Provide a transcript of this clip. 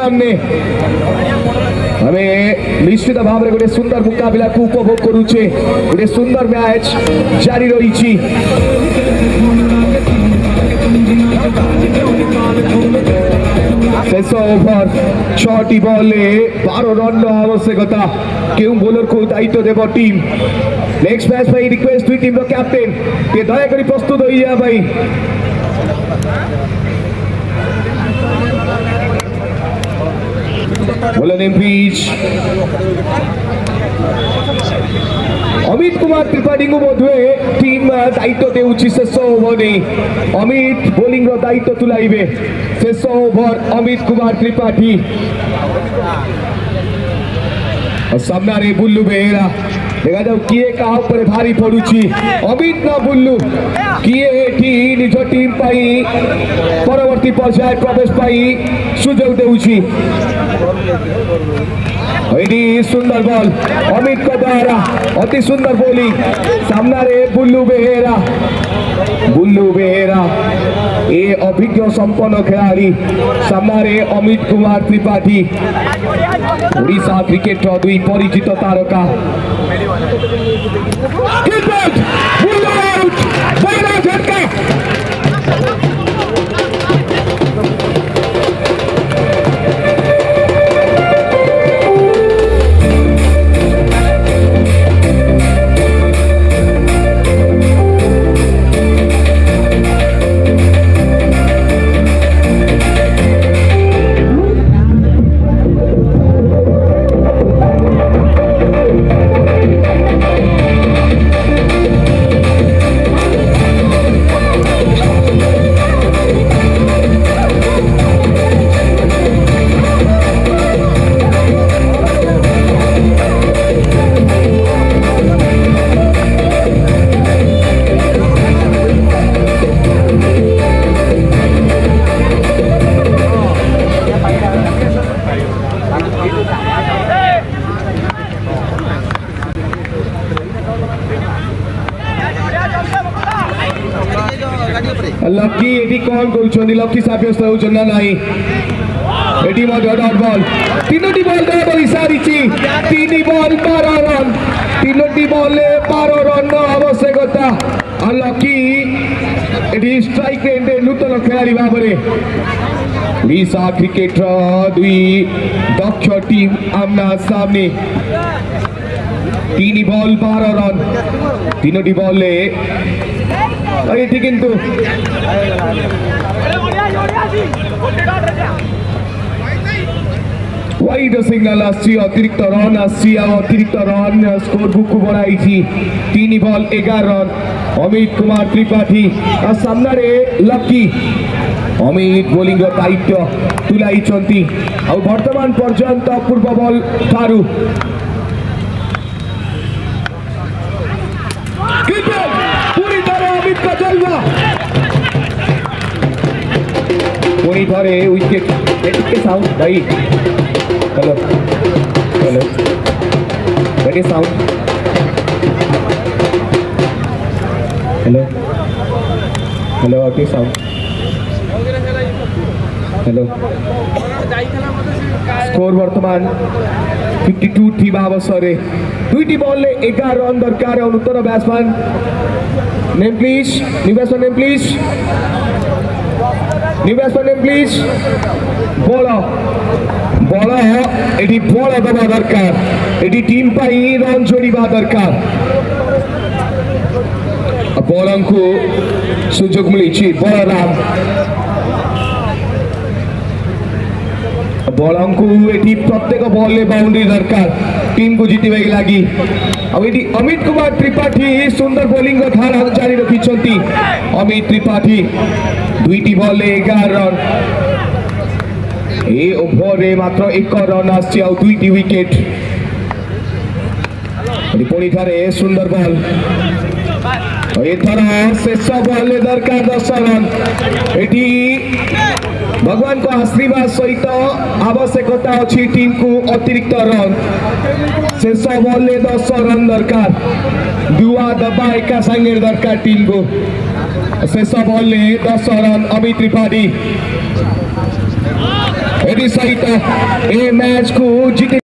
सामने हमें निश्चित भाव में गोटे सुंदर मुकाबला को उपभोग करुचे गोटे सुंदर मैच जारी रही शेष ओभर 6टी बॉल 12 रन आवश्यकता क्यों बोलर को दायित्व देव टीम नेक्स्ट मैच भाई रिक्वेस्ट हुई टीम कैप्टेन के दयाकोरी प्रस्तुत हो जा भाई बोलन एमपीच अमित कुमार त्रिपाठी को मध्य टीम दायित्व देउछि शेष ओभर अमित बोलिंग दायित्व तुलाइबे शेष ओभर अमित कुमार त्रिपाठी सामने बुल्लू बेहेरा देखा जाऊ किए क्या ऊपर भारी पड़ुची अमित ना बुल्लू किए एठी निज टीम पाई परवर्ती पर्याय प्रवेश पाई सुजोग देउछि एटी सुंदर बॉल अमित को द्वारा अति सुंदर बोलिंग सामने बुल्लू बेहेरा ए अभिज्ञ संपन्न खिलाड़ी सामने अमित कुमार त्रिपाठी ओडिशा क्रिकेट दुई परिचित तारका लकी एटी कौन करूछन लकी साब्यस्त होउछन ना नाही एटी मध्य डॉट बॉल तीनोटी बॉल दे सारिछि 3 बॉल 12 रन तीनोटी बॉल 12 रन आवश्यकता आ लकी एटी स्ट्राइक रेट नूतन खिलाड़ी भाबरे ओडिशा क्रिकेट दुई दक्ष टीम आमना सामने 3 बॉल 12 रन तीनोटी बॉल किंतु वाइड सिग्नल अतिरिक्त रन अतिरिक्त रन स्कोर बुक को बढ़ाई 3 बॉल 11 रन अमित कुमार त्रिपाठी सामने लकी अमित बोलिंग दायित्व तुलाई वर्तमान पर्यंत पूर्व बॉल ठारू पूरी तरह अमित का जलवा पूरी तरह विकेट के साउंड भाई हेलो हेलो बैठे sound hello hello okay sound hello score वर्तमान 52 थी अवसर दुईटी बॉल 11 रन दरकार नूतन batsman name please new batsman name please new batsman name please ball ball एटी बॉल दबा दरकार एटी टीम पाई रन जोड़िबा दरकार बॉल को सुजोग मिली बलराम बॉल को एटी प्रत्येक बॉल बाउंड्री दरकार टीम को जीतवा लगी अमित कुमार त्रिपाठी सुंदर बॉलिंग धारा जारी रखी अमित त्रिपाठी दुईटी बॉल 11 रन ए ओभर मात्र 1 रन आसी दुईटी विकेट पुणी थे सुंदर बॉल एथर शेष बॉल दरकार 10 रन एटी भगवान को आशीर्वाद सहित आवश्यकता अच्छी टीम को अतिरिक्त रन शेष बॉल 10 रन दरकार दुआ दबा एका संगे दरकार टीम को शेष बॉल 10 रन अमित त्रिपाठी ସହିତ ଏ ମ୍ୟାଚକୁ ଜିତି